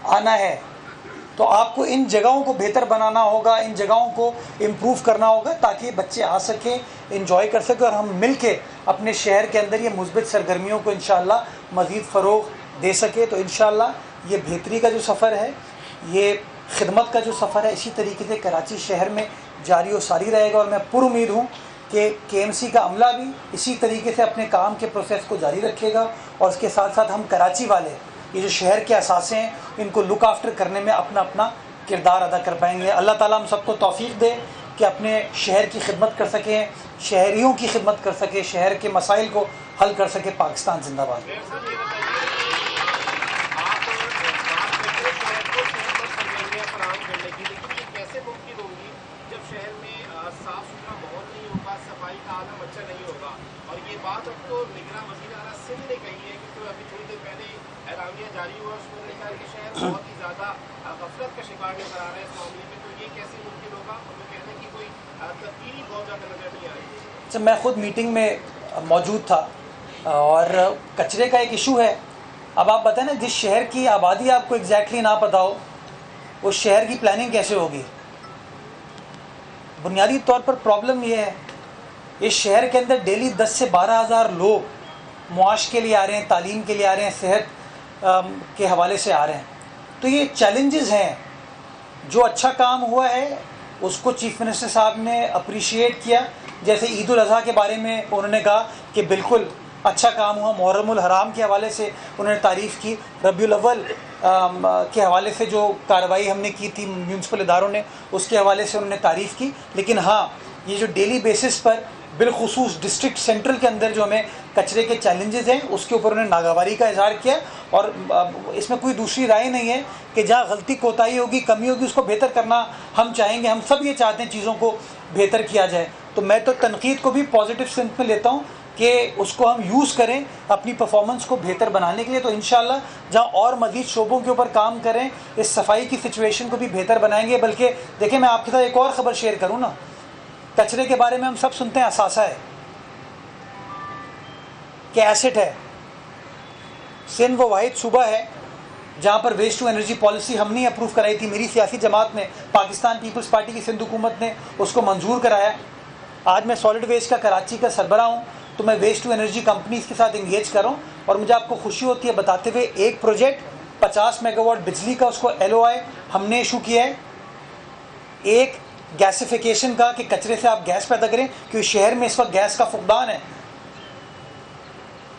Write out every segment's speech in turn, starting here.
آنا ہے تو آپ کو ان جگہوں کو بہتر بنانا ہوگا، ان جگہوں کو امپروو کرنا ہوگا تاکہ بچے آ سکیں، انجوائے کر سکیں، اور ہم مل کے اپنے شہر کے اندر یہ مثبت سرگرمیوں کو انشاءاللہ مزید فروغ دے سکے. تو انشاءاللہ یہ بہتری کا جو سفر ہے، یہ خدمت کا جو سفر ہے، اسی طریقے سے کراچی شہر میں جاری و ساری رہے گا. اور میں پر امید ہوں کہ KMC کا عملہ بھی اسی طریقے سے اپنے کام کے پروسیس کو جاری رکھے گا، اور اس کے ساتھ ساتھ ہم کراچی والے یہ جو شہر کے اثاثے ہیں ان کو لک آفٹر کرنے میں اپنا اپنا کردار ادا کر پائیں گے. اللہ تعالیٰ ہم سب کو توفیق دے کہ اپنے شہر کی خدمت کر سکیں، شہریوں کی خدمت کر سکیں، شہر کے مسائل کو حل کر سکے. پاکستان زندہ باد. میں خود میٹنگ میں موجود تھا اور کچرے کا ایک ایشو ہے. اب آپ بتائیں نا، جس شہر کی آبادی آپ کو ایگزیکٹلی نہ پتہ ہو اس شہر کی پلاننگ کیسے ہوگی؟ بنیادی طور پر پرابلم یہ ہے، اس شہر کے اندر ڈیلی 10 سے 12 ہزار لوگ معاش کے لیے آ رہے ہیں، تعلیم کے لیے آ رہے ہیں، صحت کے حوالے سے آ رہے ہیں. تو یہ چیلنجز ہیں. جو اچھا کام ہوا ہے اس کو چیف منسٹر صاحب نے اپریشیٹ کیا. جیسے عید الاضحیٰ کے بارے میں انہوں نے کہا کہ بالکل اچھا کام ہوا. محرم الحرام کے حوالے سے انہوں نے تعریف کی. ربیع الاول کے حوالے سے جو کارروائی ہم نے کی تھی میونسپل اداروں نے، اس کے حوالے سے انہوں نے تعریف کی. لیکن ہاں، یہ جو ڈیلی بیسس پر بالخصوص ڈسٹرکٹ سینٹرل کے اندر جو ہمیں کچرے کے چیلنجز ہیں اس کے اوپر انہوں نے ناگواری کا اظہار کیا. اور اس میں کوئی دوسری رائے نہیں ہے کہ جہاں غلطی کوتاہی ہوگی، کمی ہوگی، اس کو بہتر کرنا ہم چاہیں گے. ہم سب یہ چاہتے ہیں چیزوں کو بہتر کیا جائے. تو میں تو تنقید کو بھی پازیٹیو سمت میں لیتا ہوں کہ اس کو ہم یوز کریں اپنی پرفارمنس کو بہتر بنانے کے لیے. تو انشاءاللہ جہاں اور مزید شعبوں کے اوپر کام کریں، اس صفائی کی سچویشن کو بھی بہتر بنائیں گے. بلکہ دیکھیں، میں آپ کے ساتھ ایک اور خبر شیئر کروں نا. کچرے کے بارے میں ہم سب سنتے ہیں اثاثہ ہے کہ ایسٹ ہے. سندھ وہ واحد صوبہ ہے جہاں پر ویسٹ ٹو انرجی پالیسی ہم نے اپروو کرائی تھی. میری سیاسی جماعت نے، پاکستان پیپلز پارٹی کی سندھ حکومت نے اس کو منظور کرایا. آج میں سالڈ ویسٹ کا کراچی کا سربراہ ہوں، تو میں ویسٹ ٹو انرجی کمپنیز کے ساتھ انگیج کر رہا ہوں. اور مجھے آپ کو خوشی ہوتی ہے بتاتے ہوئے، ایک پروجیکٹ 50 میگا واٹ بجلی کا، اس کو LOI ہم نے ایشو کیا ہے. ایک گیسیفیکیشن کا، کہ کچرے سے آپ گیس پیدا کریں، کیونکہ شہر میں اس وقت گیس کا فقدان ہے.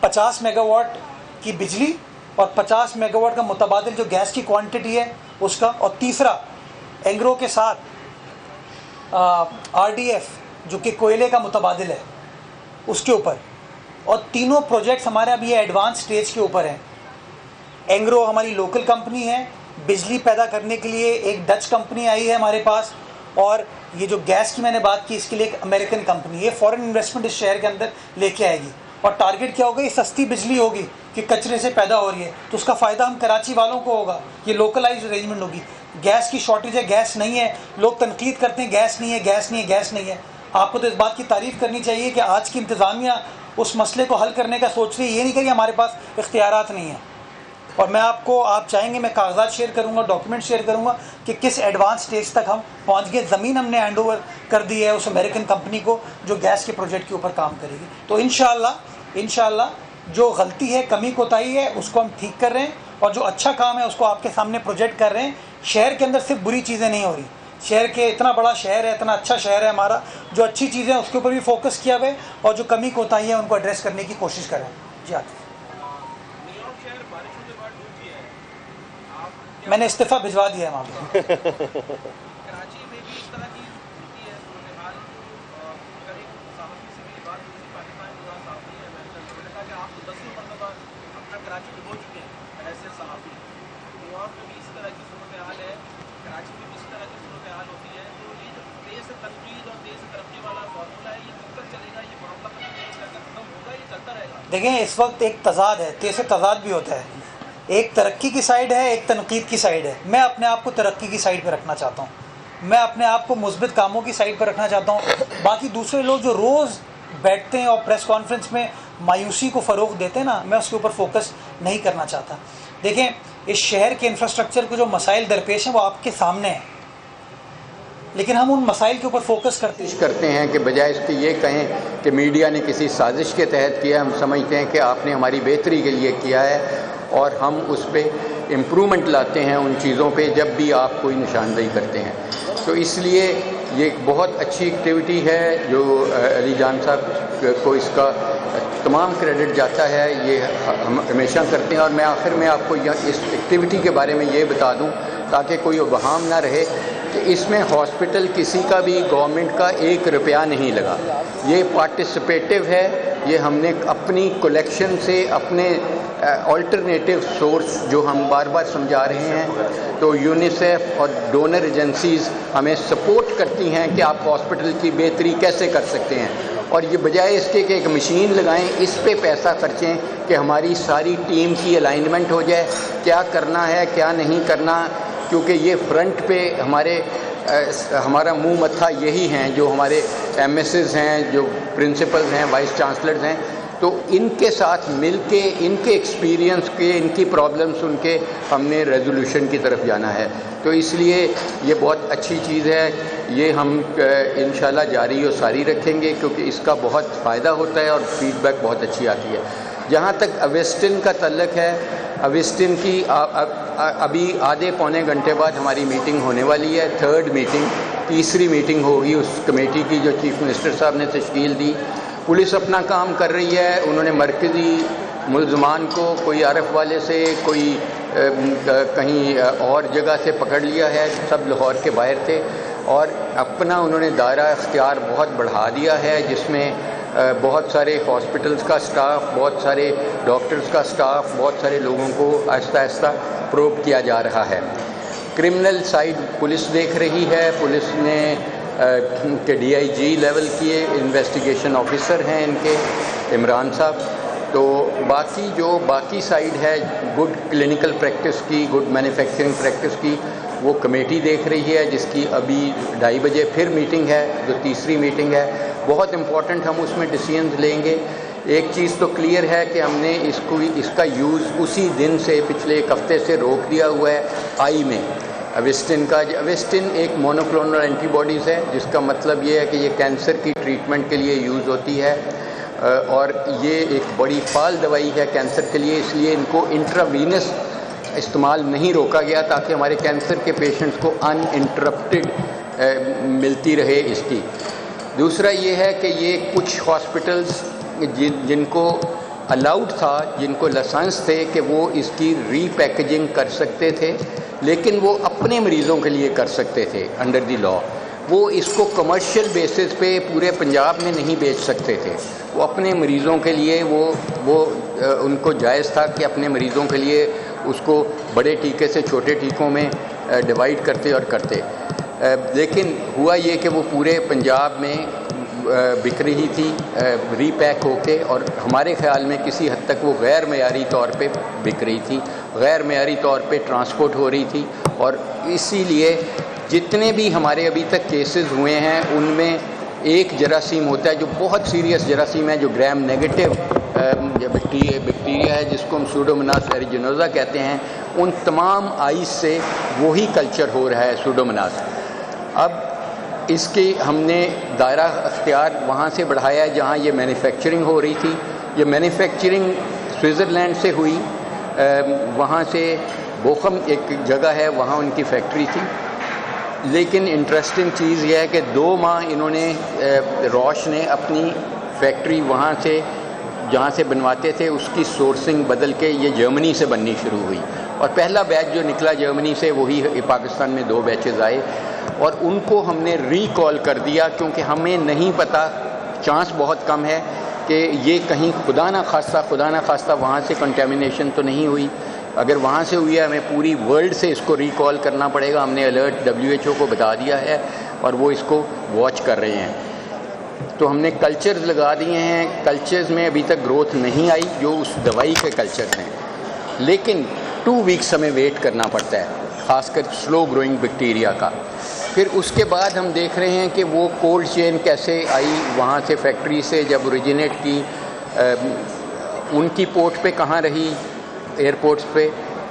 50 میگا واٹ کی بجلی اور 50 میگا واٹ کا متبادل جو گیس کی کوانٹٹی ہے اس کا. اور تیسرا، اینگرو کے ساتھ RDF جو کہ کوئلے کا متبادل ہے، اس کے اوپر. اور تینوں پروجیکٹس ہمارے ابھی ایڈوانس سٹیج کے اوپر ہیں. اینگرو ہماری لوکل کمپنی ہے، بجلی پیدا کرنے کے لیے ایک ڈچ کمپنی آئی ہے ہمارے پاس، اور یہ جو گیس کی میں نے بات کی اس کے لیے ایک امریکن کمپنی. یہ فورن انویسٹمنٹ اس شہر کے اندر لے کے آئے گی. اور ٹارگٹ کیا ہوگا؟ یہ سستی بجلی ہوگی کہ کچرے سے پیدا ہو رہی ہے، تو اس کا فائدہ ہم کراچی والوں کو ہوگا. یہ لوکلائز ارینجمنٹ ہوگی. گیس کی شارٹیج ہے، گیس نہیں ہے. لوگ تنقید کرتے ہیں گیس نہیں ہے، گیس نہیں ہے، گیس نہیں ہے. آپ کو تو اس بات کی تعریف کرنی چاہیے کہ آج کی انتظامیہ اس مسئلے کو حل کرنے کا سوچ رہی ہے. یہ نہیں کہ ہمارے پاس اختیارات نہیں ہیں. اور میں آپ چاہیں گے میں کاغذات شیئر کروں گا، ڈاکیومنٹ شیئر کروں گا کہ کس ایڈوانس سٹیج تک ہم پہنچ گئے. زمین ہم نے ہینڈ اوور کر دی ہے اس امریکن کمپنی کو جو گیس کے پروجیکٹ کے اوپر کام کرے گی. تو انشاءاللہ جو غلطی ہے، کمی کوتاہی ہے، اس کو ہم ٹھیک کر رہے ہیں، اور جو اچھا کام ہے اس کو آپ کے سامنے پروجیکٹ کر رہے ہیں. شہر کے اندر صرف بری چیزیں نہیں ہو رہی. شہر کے اتنا بڑا شہر ہے، اتنا اچھا شہر ہے ہمارا، جو اچھی چیزیں ہیں اس کے اوپر بھی فوکس کیا ہوا ہے، اور جو کمی کوتاہی ہے ان کو ایڈریس کرنے کی کوشش کر رہے ہیں. جی آتے میں نے استعفیٰ بھجوا دیا ہے وہاں پہ. کراچی میں بھی اس طرح کی ہوتی ہے صورتحال. اگر ایک صحافی سے میری بات ہوئی تھی، پاکستان کے بعد صحافی ہے، میں نے کہا کہ آپ تو 10 مرتبہ اپنا کراچی میں ہو چکے ہیں ایسے صحافی. نیو یارک میں بھی اسی طرح کی صورتحال ہے، کراچی میں بھی اسی طرح کی صورتحال ہوتی ہے. تو یہ جو تیز تنقید اور تیز ترقی والا فارمولہ ہے، یہ کب تک چلے گا؟ یہ معاملہ ختم ہوگا، یہ چلتا رہے گا؟ دیکھیں، اس وقت ایک تضاد ہے، تیز تضاد بھی ہوتا ہے. ایک ترقی کی سائیڈ ہے، ایک تنقید کی سائیڈ ہے. میں اپنے آپ کو ترقی کی سائیڈ پہ رکھنا چاہتا ہوں. میں اپنے آپ کو مثبت کاموں کی سائیڈ پہ رکھنا چاہتا ہوں. باقی دوسرے لوگ جو روز بیٹھتے ہیں اور پریس کانفرنس میں مایوسی کو فروغ دیتے ہیں نا، میں اس کے اوپر فوکس نہیں کرنا چاہتا. دیکھیں، اس شہر کے انفراسٹرکچر کو جو مسائل درپیش ہیں وہ آپ کے سامنے ہیں، لیکن ہم ان مسائل کے اوپر فوکس کرتے ہیں کہ بجائے اس کے یہ کہیں کہ میڈیا نے کسی سازش کے تحت کیا. ہم سمجھتے ہیں کہ آپ نے ہماری بہتری کے لیے کیا ہے اور ہم اس پہ امپرومنٹ لاتے ہیں ان چیزوں پہ جب بھی آپ کوئی نشاندہی کرتے ہیں. تو اس لیے یہ بہت اچھی ایکٹیویٹی ہے جو علی جان صاحب کو اس کا تمام کریڈٹ جاتا ہے. یہ ہم ہمیشہ کرتے ہیں. اور میں آخر میں آپ کو اس ایکٹیویٹی کے بارے میں یہ بتا دوں تاکہ کوئی وہام نہ رہے کہ اس میں ہاسپٹل کسی کا بھی گورنمنٹ کا 1 روپیہ نہیں لگا. یہ پارٹیسپیٹیو ہے. یہ ہم نے اپنی کلیکشن سے اپنے آلٹرنیٹیو سورس جو ہم بار بار سمجھا رہے ہیں. تو یونیسیف اور ڈونر ایجنسیز ہمیں سپورٹ کرتی ہیں کہ آپ ہاسپٹل کی بہتری کیسے کر سکتے ہیں. اور یہ بجائے اس کے کہ ایک مشین لگائیں اس پہ پیسہ خرچیں کہ ہماری ساری ٹیم کی الائنمنٹ ہو جائے کیا کرنا ہے کیا نہیں کرنا. کیونکہ یہ فرنٹ پہ ہمارا منہ متھا یہی ہیں جو ہمارے ایم ایسز ہیں جو پرنسپلز ہیں وائس چانسلرز ہیں. تو ان کے ساتھ مل کے ان کے ایکسپیرینس کے ان کی پرابلم سن کے ہم نے ریزولوشن کی طرف جانا ہے. تو اس لیے یہ بہت اچھی چیز ہے. یہ ہم انشاءاللہ جاری و ساری رکھیں گے کیونکہ اس کا بہت فائدہ ہوتا ہے اور فیڈ بیک بہت اچھی آتی ہے. جہاں تک اویسٹن کا تعلق ہے, اویسٹن کی ابھی آدھے پونے گھنٹے بعد ہماری میٹنگ ہونے والی ہے. 3rd میٹنگ, تیسری میٹنگ ہوگی اس کمیٹی کی جو چیف منسٹر صاحب نے تشکیل دی. پولیس اپنا کام کر رہی ہے. انہوں نے مرکزی ملزمان کو کوئی عارف والے سے کوئی کہیں اور جگہ سے پکڑ لیا ہے. سب لاہور کے باہر تھے اور اپنا انہوں نے دائرہ اختیار بہت بڑھا دیا ہے جس میں بہت سارے ہاسپٹلز کا سٹاف, بہت سارے ڈاکٹرز کا سٹاف, بہت سارے لوگوں کو آہستہ آہستہ پروب کیا جا رہا ہے. کرمنل سائڈ پولیس دیکھ رہی ہے. پولیس نے کہ DIG لیول کی انویسٹیگیشن آفیسر ہیں ان کے عمران صاحب. تو باقی سائڈ ہے گڈ کلینکل پریکٹس کی, گڈ مینوفیکچرنگ پریکٹس کی, وہ کمیٹی دیکھ رہی ہے جس کی ابھی 2:30 بجے پھر میٹنگ ہے جو تیسری میٹنگ ہے. بہت امپورٹنٹ ہم اس میں ڈیسیژنز لیں گے. ایک چیز تو کلیئر ہے کہ ہم نے اس کا یوز اسی دن سے پچھلے 1 ہفتے سے روک دیا ہوا ہے آئی میں اویسٹن کا. اویسٹن ایک مونوکلونل اینٹی باڈیز ہے جس کا مطلب یہ ہے کہ یہ کینسر کی ٹریٹمنٹ کے لیے یوز ہوتی ہے اور یہ ایک بڑی فعال دوائی ہے کینسر کے لیے. اس لیے ان کو انٹراوینس استعمال نہیں روکا گیا تاکہ ہمارے کینسر کے پیشنٹس کو ان انٹرپٹیڈ ملتی رہے اس کی. دوسرا یہ ہے کہ یہ کچھ ہاسپٹلز جن کو الاؤڈ تھا, جن کو لائسنس تھے کہ وہ اس کی ری پیکیجنگ کر سکتے تھے لیکن وہ اپنے مریضوں کے لیے کر سکتے تھے انڈر دی لا. وہ اس کو کمرشل بیسس پہ پورے پنجاب میں نہیں بیچ سکتے تھے. وہ اپنے مریضوں کے لیے وہ ان کو جائز تھا کہ اپنے مریضوں کے لیے اس کو بڑے ٹیکے سے چھوٹے ٹیکوں میں ڈیوائیڈ کرتے اور کرتے. لیکن ہوا یہ کہ وہ پورے پنجاب میں بک رہی تھی ری پیک ہو کے اور ہمارے خیال میں کسی حد تک وہ غیر معیاری طور پہ بک رہی تھی, غیر معیاری طور پہ ٹرانسپورٹ ہو رہی تھی. اور اسی لیے جتنے بھی ہمارے ابھی تک کیسز ہوئے ہیں ان میں ایک جراثیم ہوتا ہے جو بہت سیریس جراثیم ہے جو گرام نیگیٹو بیکٹیریا ہے جس کو ہم سوڈوموناس ایریجینوزا کہتے ہیں. ان تمام آئس سے وہی کلچر ہو رہا ہے سوڈوموناس. اب اس کی ہم نے دائرہ اختیار وہاں سے بڑھایا ہے جہاں یہ مینوفیکچرنگ ہو رہی تھی. یہ مینوفیکچرنگ سوئٹزرلینڈ سے ہوئی. وہاں سے بوخم ایک جگہ ہے وہاں ان کی فیکٹری تھی. لیکن انٹرسٹنگ چیز یہ ہے کہ 2 ماہ انہوں نے روش نے اپنی فیکٹری وہاں سے جہاں سے بنواتے تھے اس کی سورسنگ بدل کے یہ جرمنی سے بننی شروع ہوئی. اور پہلا بیچ جو نکلا جرمنی سے وہی پاکستان میں 2 بیچز آئے اور ان کو ہم نے ریکال کر دیا کیونکہ ہمیں نہیں پتہ, چانس بہت کم ہے کہ یہ کہیں خدا نہ خواستہ وہاں سے کنٹیمنیشن تو نہیں ہوئی. اگر وہاں سے ہوئی ہے ہمیں پوری ورلڈ سے اس کو ریکال کرنا پڑے گا. ہم نے الرٹ WHO کو بتا دیا ہے اور وہ اس کو واچ کر رہے ہیں. تو ہم نے کلچرز لگا دیے ہیں. کلچرز میں ابھی تک گروتھ نہیں آئی جو اس دوائی کے کلچرز ہیں, لیکن 2 ویکس ہمیں ویٹ کرنا پڑتا ہے خاص کر سلو گروئنگ بیکٹیریا کا. پھر اس کے بعد ہم دیکھ رہے ہیں کہ وہ کولڈ چین کیسے آئی وہاں سے فیکٹری سے جب اوریجنیٹ کی, ان کی پورٹ پہ کہاں رہی, ایئرپورٹس پہ.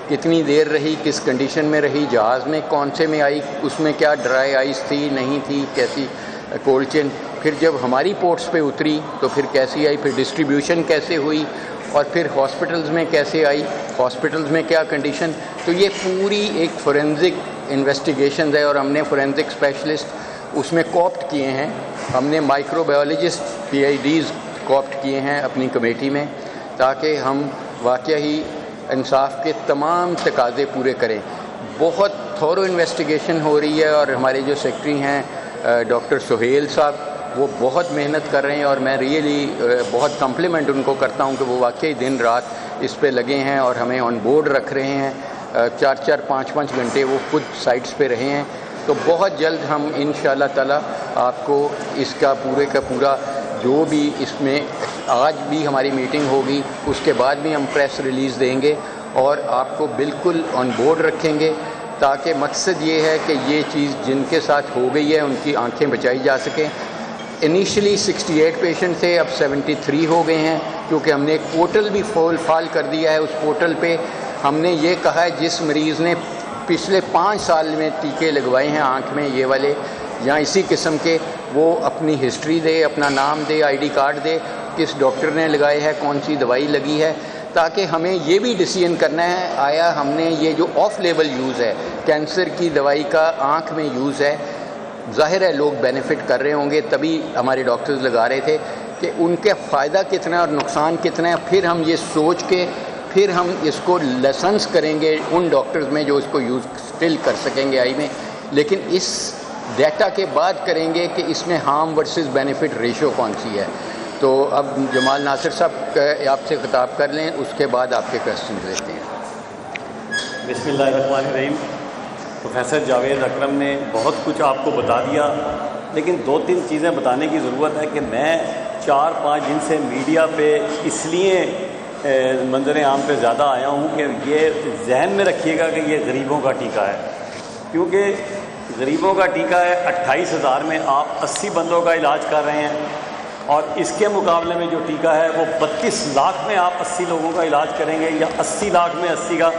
کتنی دیر رہی, کس کنڈیشن میں رہی, جہاز میں کون سے میں آئی, اس میں کیا ڈرائی آئس تھی نہیں تھی, کیسی کولڈ چین, پھر جب ہماری پورٹس پہ اتری تو پھر کیسی آئی, پھر ڈسٹریبیوشن کیسے ہوئی, اور پھر ہاسپٹلز میں کیسے آئی, ہاسپٹلز میں کیا کنڈیشن. تو یہ پوری ایک فورینزک انویسٹیگیشنز ہے, اور ہم نے فورینزک اسپیشلسٹ اس میں کوپٹ کیے ہیں. ہم نے مائکرو بایولوجسٹ PhDs کوپٹ کیے ہیں اپنی کمیٹی میں, تاکہ ہم واقعہ ہی انصاف کے تمام تقاضے پورے کریں. بہت تھورو انویسٹیگیشن ہو رہی ہے, اور ہمارے جو سیکٹری ہیں ڈاکٹر سہیل صاحب, وہ بہت محنت کر رہے ہیں, اور میں ریئلی بہت کمپلیمنٹ ان کو کرتا ہوں کہ وہ واقعی دن رات اس پہ لگے ہیں اور ہمیں آن بورڈ رکھ رہے ہیں. 4-4 5-5 گھنٹے وہ خود سائٹس پہ رہے ہیں. تو بہت جلد ہم انشاءاللہ تعالیٰ آپ کو اس کا پورے کا پورا جو بھی اس میں آج بھی ہماری میٹنگ ہوگی, اس کے بعد بھی ہم پریس ریلیز دیں گے اور آپ کو بالکل آن بورڈ رکھیں گے, تاکہ مقصد یہ ہے کہ یہ چیز جن کے ساتھ ہو گئی ہے ان کی آنکھیں بچائی جا سکیں. انیشلی 68 پیشنٹ تھے, اب 73 ہو گئے ہیں, کیونکہ ہم نے ایک پورٹل بھی فال کر دیا ہے. اس پورٹل پہ ہم نے یہ کہا ہے جس مریض نے پچھلے 5 سال میں ٹیکے لگوائے ہیں آنکھ میں یہ والے یا اسی قسم کے, وہ اپنی ہسٹری دے, اپنا نام دے, ID کارڈ دے, کس ڈاکٹر نے لگائے ہے, کون سی دوائی لگی ہے, تاکہ ہمیں یہ بھی ڈیسیژن کرنا ہے آیا ہم نے یہ جو آف لیبل یوز ہے کینسر کی دوائی کا آنکھ میں یوز ہے, ظاہر ہے لوگ بینیفٹ کر رہے ہوں گے, تبھی ہمارے ڈاکٹرز لگا رہے تھے کہ ان کے فائدہ کتنا ہے اور نقصان کتنا ہے. پھر ہم یہ سوچ کے پھر ہم اس کو لائسنس کریں گے ان ڈاکٹرز میں جو اس کو یوز اسٹل کر سکیں گے آئی میں, لیکن اس ڈیٹا کے بعد کریں گے کہ اس میں ہارم ورسز بینیفٹ ریشو کون سی ہے. تو اب جمال ناصر صاحب آپ سے خطاب کر لیں, اس کے بعد آپ کے کویسچن لیتے ہیں. بسم اللہ الرحمن الرحیم. پروفیسر جاوید اکرم نے بہت کچھ آپ کو بتا دیا, لیکن 2-3 چیزیں بتانے کی ضرورت ہے کہ میں 4-5 دن سے میڈیا پہ اس لیے منظر عام پہ زیادہ آیا ہوں کہ یہ ذہن میں رکھیے گا کہ یہ غریبوں کا ٹیکہ ہے, کیونکہ غریبوں کا ٹیکہ ہے. 28,000 میں آپ 80 بندوں کا علاج کر رہے ہیں, اور اس کے مقابلے میں جو ٹیکہ ہے وہ 32 لاکھ میں آپ 80 لوگوں کا علاج کریں گے, یا 80 لاکھ میں 80 کا.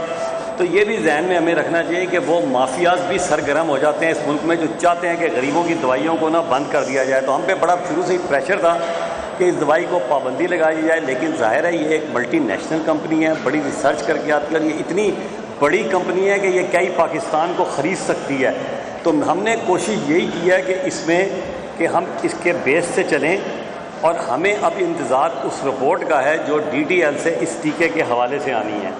تو یہ بھی ذہن میں ہمیں رکھنا چاہیے کہ وہ مافیاز بھی سرگرم ہو جاتے ہیں اس ملک میں, جو چاہتے ہیں کہ غریبوں کی دوائیوں کو نہ بند کر دیا جائے. تو ہم پہ بڑا شروع سے ہی پریشر تھا کہ اس دوائی کو پابندی لگائی جائے, لیکن ظاہر ہے یہ ایک ملٹی نیشنل کمپنی ہے, بڑی ریسرچ کر کے آتی ہے, اور یہ اتنی بڑی کمپنی ہے کہ یہ کئی پاکستان کو خرید سکتی ہے. تو ہم نے کوشش یہی کی ہے کہ اس میں کہ ہم اس کے بیس سے چلیں, اور ہمیں اب انتظار اس رپورٹ کا ہے جو DTL سے اس ٹیکے کے حوالے سے آنی ہے.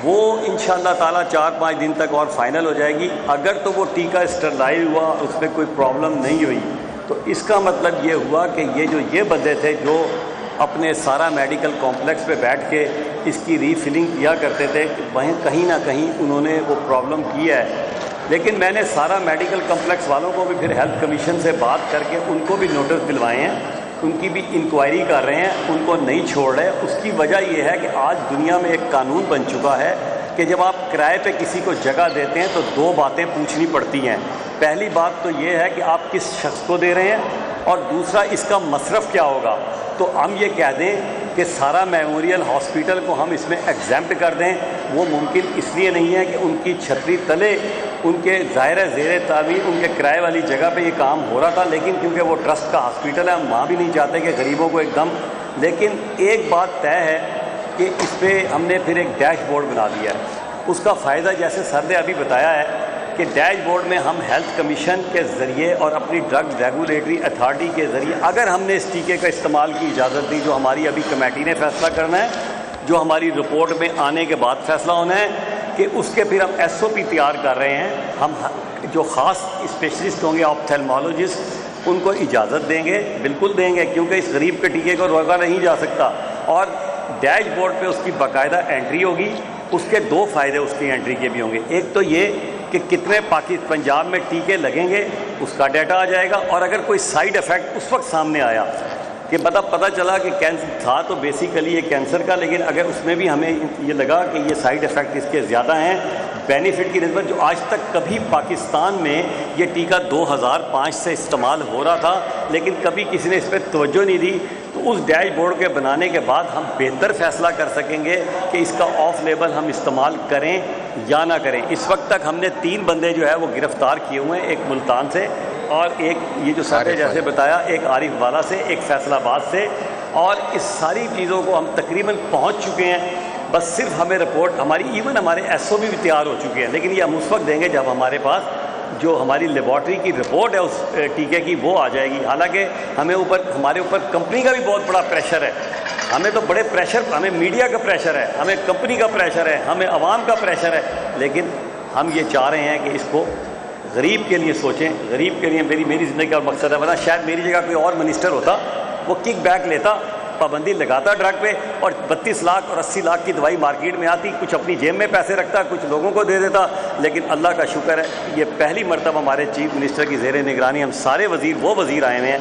وہ انشاءاللہ تعالیٰ 4-5 دن تک اور فائنل ہو جائے گی. اگر تو وہ ٹیکہ اسٹرلائز ہوا, اس میں کوئی پرابلم نہیں ہوئی, تو اس کا مطلب یہ ہوا کہ یہ بندے تھے جو اپنے سارا میڈیکل کمپلیکس پہ بیٹھ کے اس کی ری فلنگ کیا کرتے تھے, وہیں کہیں نہ کہیں انہوں نے وہ پرابلم کی ہے. لیکن میں نے سارا میڈیکل کمپلیکس والوں کو بھی پھر ہیلتھ کمیشن سے بات کر کے ان کو بھی نوٹس دلوائے ہیں, ان کی بھی انکوائری کر رہے ہیں, ان کو نہیں چھوڑ رہے. اس کی وجہ یہ ہے کہ آج دنیا میں ایک قانون بن چکا ہے کہ جب آپ کرائے پہ کسی کو جگہ دیتے ہیں تو 2 باتیں پوچھنی پڑتی ہیں. پہلی بات تو یہ ہے کہ آپ کس شخص کو دے رہے ہیں, اور دوسرا اس کا مصرف کیا ہوگا. تو ہم یہ کہہ دیں کہ سارا میموریل ہاسپٹل کو ہم اس میں ایگزیمپٹ کر دیں, وہ ممکن اس لیے نہیں ہے کہ ان کی چھتری تلے ان کے ظاہر زیر تعبیر ان کے کرائے والی جگہ پہ یہ کام ہو رہا تھا, لیکن کیونکہ وہ ٹرسٹ کا ہاسپٹل ہے, ہم وہاں بھی نہیں چاہتے کہ غریبوں کو ایک دم. لیکن ایک بات طے ہے کہ اس پہ ہم نے پھر ایک ڈیش بورڈ بنا دیا ہے. اس کا فائدہ جیسے سر نے ابھی بتایا ہے کہ ڈیش بورڈ میں ہم ہیلتھ کمیشن کے ذریعے اور اپنی ڈرگ ریگولیٹری اتھارٹی کے ذریعے اگر ہم نے اس ٹیکے کا استعمال کی اجازت دی, جو ہماری ابھی کمیٹی نے فیصلہ کرنا ہے, جو ہماری رپورٹ میں آنے کے بعد فیصلہ ہونا ہے, کہ اس کے پھر ہم SOP تیار کر رہے ہیں. ہم جو خاص اسپیشلسٹ ہوں گے آپتھلمالوجسٹ, ان کو اجازت دیں گے, بالکل دیں گے, کیونکہ اس غریب کے ٹیکے کو روکا نہیں جا سکتا. اور ڈیش بورڈ پہ اس کی باقاعدہ انٹری ہوگی. اس کے 2 فائدے اس کی انٹری کے بھی ہوں گے. ایک تو یہ کہ کتنے پنجاب میں ٹیکے لگیں گے اس کا ڈیٹا آ جائے گا, اور اگر کوئی سائیڈ ایفیکٹ اس وقت سامنے آیا کہ پتہ چلا کہ کینسر تھا تو بیسیکلی یہ کینسر کا, لیکن اگر اس میں بھی ہمیں یہ لگا کہ یہ سائیڈ ایفیکٹ اس کے زیادہ ہیں, بینیفٹ کی نسبت جو آج تک کبھی پاکستان میں یہ ٹیکہ 2005 سے استعمال ہو رہا تھا لیکن کبھی کسی نے اس پہ توجہ نہیں دی، تو اس ڈیش بورڈ کے بنانے کے بعد ہم بہتر فیصلہ کر سکیں گے کہ اس کا آف لیبل ہم استعمال کریں یا نہ کریں۔ اس وقت تک ہم نے 3 بندے جو ہے وہ گرفتار کیے ہوئے ہیں، ایک ملتان سے اور ایک یہ جو سارے جیسے بتایا ایک عارف والا سے، ایک فیصل آباد سے، اور اس ساری چیزوں کو ہم تقریباً پہنچ چکے ہیں۔ بس صرف ہمیں رپورٹ ہماری ایون ہمارے ایس او بھی تیار ہو چکے ہیں، لیکن یہ ہم اس وقت دیں گے جب ہمارے پاس جو ہماری لیبارٹری کی رپورٹ ہے اس ٹیکے کی وہ آ جائے گی۔ حالانکہ ہمارے اوپر کمپنی کا بھی بہت بڑا پریشر ہے، ہمیں تو بڑے پریشر، ہمیں میڈیا کا پریشر ہے، ہمیں کمپنی کا پریشر ہے، ہمیں عوام کا پریشر ہے، لیکن ہم یہ چاہ رہے ہیں کہ اس کو غریب کے لیے سوچیں، غریب کے لیے میری زندگی کا مقصد ہے۔ ورنہ شاید میری جگہ کوئی اور منسٹر ہوتا، وہ کک بیک لیتا، پابندی لگاتا ڈرگ پہ، اور 32 لاکھ اور 80 لاکھ کی دوائی مارکیٹ میں آتی، کچھ اپنی جیب میں پیسے رکھتا، کچھ لوگوں کو دے دیتا۔ لیکن اللہ کا شکر ہے یہ پہلی مرتبہ ہمارے چیف منسٹر کی زیر نگرانی ہم سارے وزیر آئے ہوئے ہیں۔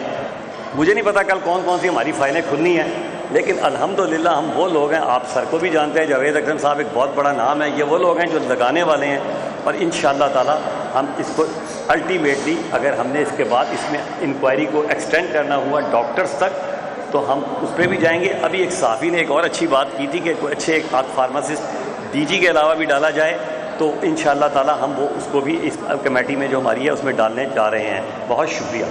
مجھے نہیں پتا کل کون سی ہماری فائلیں کھلنی ہیں، لیکن الحمدللہ ہم وہ لوگ ہیں، آپ سر کو بھی جانتے ہیں، جاوید اکرم صاحب ایک بہت بڑا نام ہے، یہ وہ لوگ ہیں جو لگانے والے ہیں، اور انشاءاللہ تعالی ہم اس کو الٹیمیٹلی اگر ہم نے اس کے بعد اس میں انکوائری کو ایکسٹینڈ کرنا ہوا ڈاکٹرز تک تو ہم اس پہ بھی جائیں گے۔ ابھی ایک صحافی نے ایک اور اچھی بات کی تھی کہ کوئی اچھے ایک فارماسسٹ ڈی جی کے علاوہ بھی ڈالا جائے، تو انشاءاللہ تعالی ہم وہ اس کو بھی اس کمیٹی میں جو ہماری ہے اس میں ڈالنے جا رہے ہیں۔ بہت شکریہ۔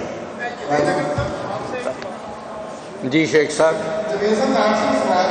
جی شیخ صاحب۔ جاوید صاحب، میں آپ سے سوال